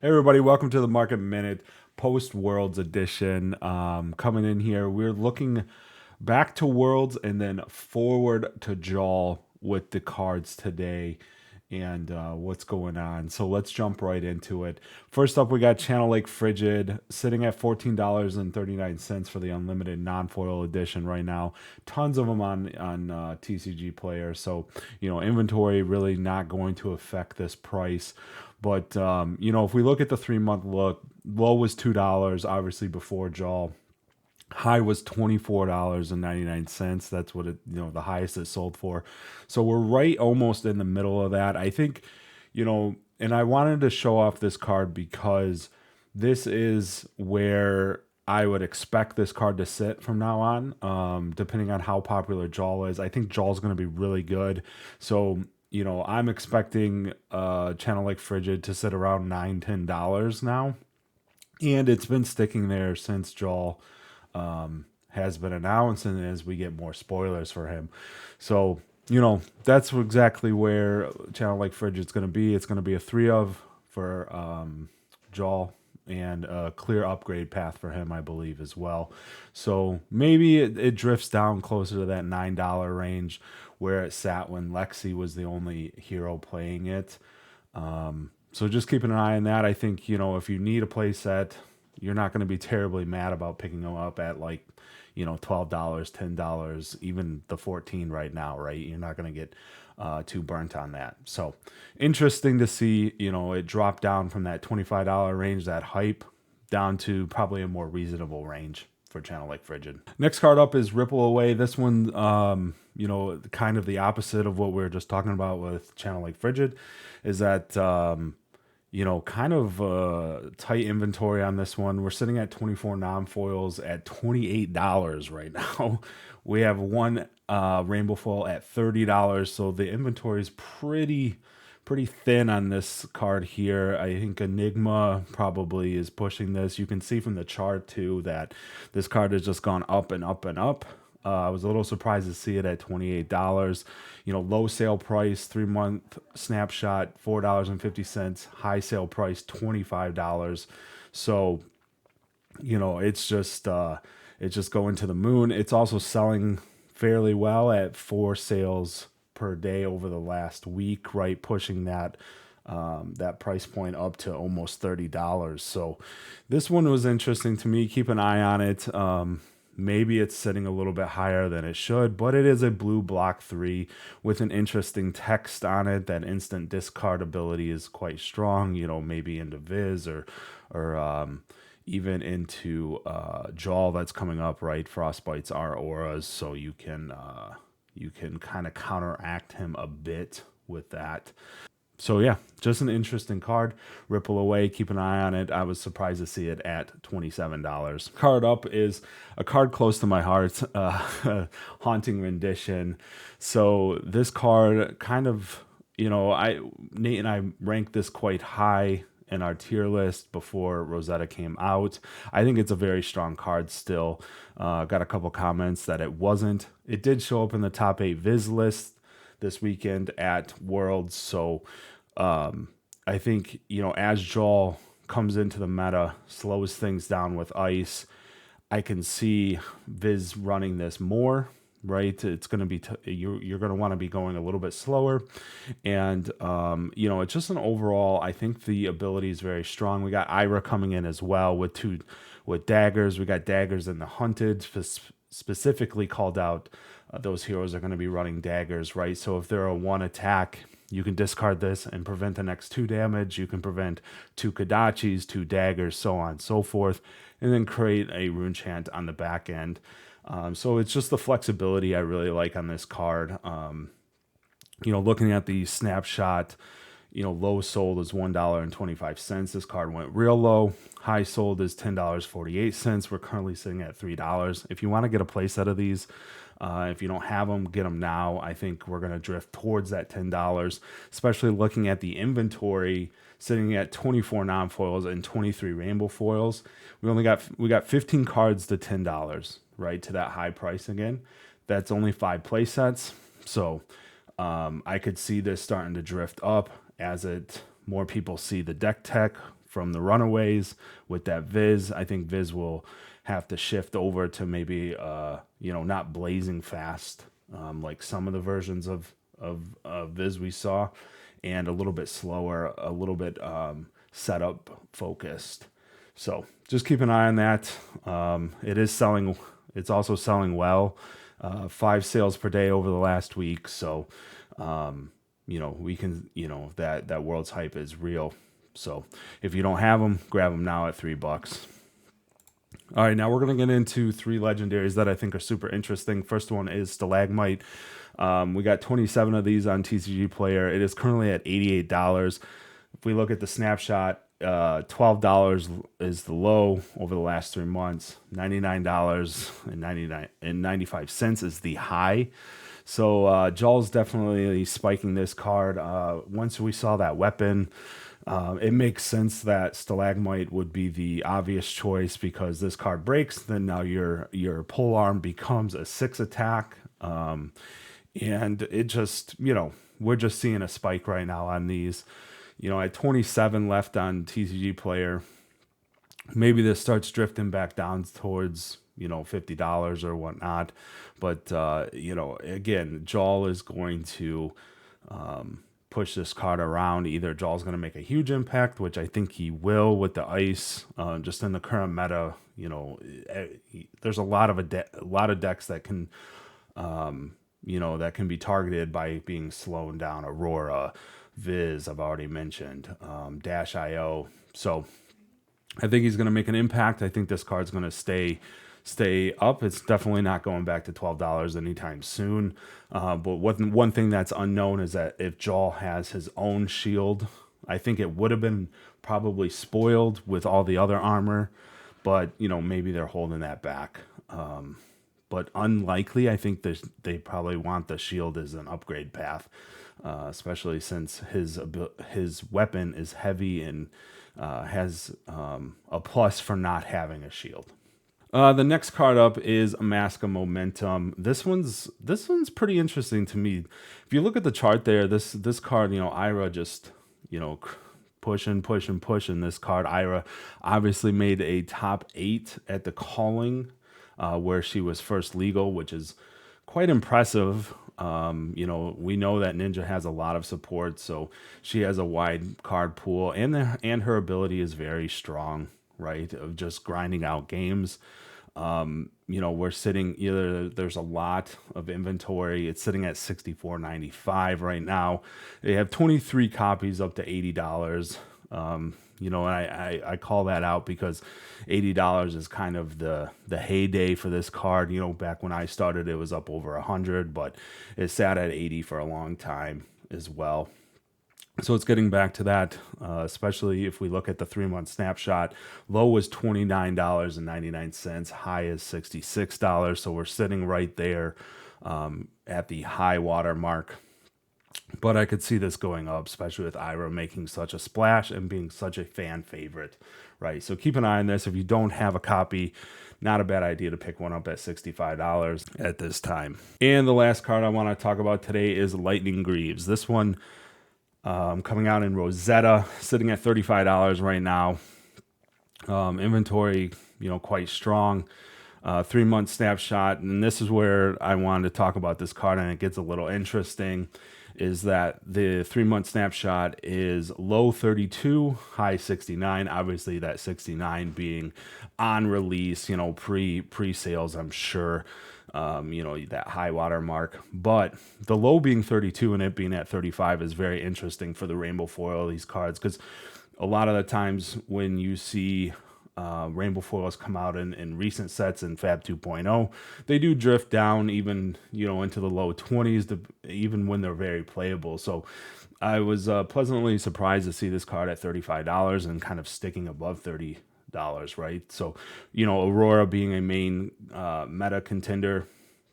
Hey everybody, welcome to the Market Minute post Worlds edition. Coming in here, we're looking back to Worlds and then forward to Jarl with the cards today and what's going on. So let's jump right into it. First up, we got Channel Lake Frigid sitting at $14.39 for the unlimited non-foil edition right now. Tons of them on TCG Player. So inventory really not going to affect this price. But if we look at the 3 month look, low was $2, obviously before Jaw. High was $24.99. That's what the highest it sold for. So we're right almost in the middle of that. I think, and I wanted to show off this card because this is where I would expect this card to sit from now on, depending on how popular Jaw is. I think Jaw's going to be really good. So, I'm expecting channel like Frigid to sit around $9-10 now. And it's been sticking there since Jaw has been announced and as we get more spoilers for him. So, that's exactly where channel like Frigid's going to be. It's going to be a 3 of for Jaw and a clear upgrade path for him, I believe, as well. So maybe it drifts down closer to that $9 range where it sat when Lexi was the only hero playing it. So just keeping an eye on that. I think, if you need a play set, you're not going to be terribly mad about picking them up at like, $12, $10, even the 14 right now, right? You're not going to get too burnt on that. So interesting to see, it dropped down from that $25 range, that hype, down to probably a more reasonable range for channel like Frigid. Next card up is Ripple Away. This one, kind of the opposite of what we were just talking about with channel like Frigid, is that kind of tight inventory on this one. We're sitting at 24 non-foils at $28 right now. We have one rainbow foil at $30, so the inventory is pretty thin on this card here. I think Enigma probably is pushing this. You can see from the chart too that this card has just gone up and up and up. I was a little surprised to see it at $28. Low sale price, 3 month snapshot, $4.50. High sale price, $25. So, it's just going to the moon. It's also selling fairly well at 4 sales per day over the last week, right? Pushing that price point up to almost $30. So this one was interesting to me. Keep an eye on it. Maybe it's sitting a little bit higher than it should, but it is a blue block 3 with an interesting text on it. That instant discard ability is quite strong, maybe into Viz or even into Jaw that's coming up, right? Frostbites are auras, so you can kind of counteract him a bit with that. So yeah, just an interesting card. Ripple Away, keep an eye on it. I was surprised to see it at $27. Card up is a card close to my heart, Haunting Rendition. So this card kind of, Nate and I ranked this quite high in our tier list before Rosetta came out. I think it's a very strong card still. Got a couple comments that it wasn't. It did show up in the top 8 Viz list this weekend at Worlds. So I think, as Jaw comes into the meta, slows things down with ice, I can see Viz running this more, right? It's going to be, you're going to want to be going a little bit slower. And, it's just an overall, I think the ability is very strong. We got Ira coming in as well with daggers. We got daggers in the hunted, specifically called out. Those heroes are going to be running daggers, right? So if they're a 1 attack, you can discard this and prevent the next 2 damage. You can prevent 2 Kodachis, 2 daggers, so on and so forth, and then create a rune chant on the back end. So it's just the flexibility I really like on this card. Looking at the snapshot, low sold is $1.25. This card went real low. High sold is $10.48. We're currently sitting at $3. If you want to get a playset of these, if you don't have them, get them now. I think we're going to drift towards that $10, especially looking at the inventory sitting at 24 non-foils and 23 rainbow foils. We got 15 cards to $10, right, to that high price again. That's only 5 play sets. So I could see this starting to drift up as more people see the deck tech from the Runaways with that Viz. I think Viz will have to shift over to maybe, not blazing fast like some of the versions of Viz we saw, and a little bit slower, a little bit setup focused. So just keep an eye on that. It is selling. It's also selling well. 5 sales per day over the last week. So, we can, that World's hype is real. So if you don't have them, grab them now at $3. All right, now we're going to get into 3 legendaries that I think are super interesting. First one is Stag Mite. We got 27 of these on TCG Player. It is currently at $88. If we look at the snapshot, $12 is the low over the last 3 months. $99.95 is the high. So Jarl's definitely spiking this card. Once we saw that weapon, it makes sense that Stalagmite would be the obvious choice, because this card breaks, then now your pole arm becomes a 6 attack. And it just, we're just seeing a spike right now on these. At 27 left on TCG Player, maybe this starts drifting back down towards, $50 or whatnot. But, again, Jarl is going to push this card around. Either Jarl's going to make a huge impact, which I think he will with the ice. Just in the current meta, there's a lot of decks that can, that can be targeted by being slowed down. Aurora, Viz, I've already mentioned, Dash IO. So I think he's going to make an impact. I think this card's going to stay up. It's definitely not going back to $12 anytime soon. But one thing that's unknown is that if Jarl has his own shield, I think it would have been probably spoiled with all the other armor. But, maybe they're holding that back. But unlikely. I think they probably want the shield as an upgrade path. Especially since his weapon is heavy and has a plus for not having a shield. The next card up is a Mask of Momentum. This one's pretty interesting to me. If you look at the chart there, this card, Ira just pushing. This card, Ira, obviously made a top 8 at the Calling, where she was first legal, which is quite impressive. We know that Ninja has a lot of support, so she has a wide card pool, and her ability is very strong, right? Of just grinding out games. We're sitting there's a lot of inventory. It's sitting at $64.95 right now. They have 23 copies up to $80. And I call that out because $80 is kind of the heyday for this card. Back when I started, it was up over 100, but it sat at 80 for a long time as well. So it's getting back to that, especially if we look at the 3-month snapshot. Low was $29.99, high is $66. So we're sitting right there at the high water mark. But I could see this going up, especially with Ira making such a splash and being such a fan favorite, right? So keep an eye on this. If you don't have a copy, not a bad idea to pick one up at $65 at this time. And the last card I want to talk about today is Lightning Greaves. This one coming out in Rosetta, sitting at $35 right now. Inventory, quite strong. 3-month snapshot, and this is where I wanted to talk about this card, and it gets a little interesting. Is that the 3-month snapshot is low 32, high 69. Obviously, that 69 being on release, pre-sales, I'm sure. That high water mark. But the low being 32 and it being at 35 is very interesting for the rainbow foil, these cards, because a lot of the times when you see rainbow foils come out in recent sets in Fab 2.0, they do drift down even into the low 20s, even when they're very playable. So I was pleasantly surprised to see this card at $35 and kind of sticking above $30, right? So Aurora being a main meta contender,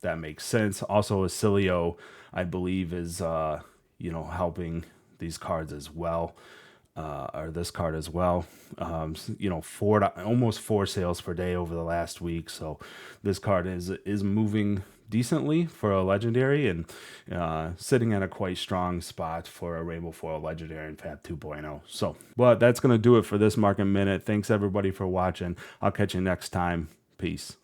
that makes sense. Also Acilio, I believe, is helping these cards as well. or this card as well. You know, almost 4 sales per day over the last week. So this card is moving decently for a legendary, and sitting at a quite strong spot for a rainbow foil legendary in Fab 2.0. So, but that's going to do it for this Market Minute. Thanks everybody for watching. I'll catch you next time. Peace.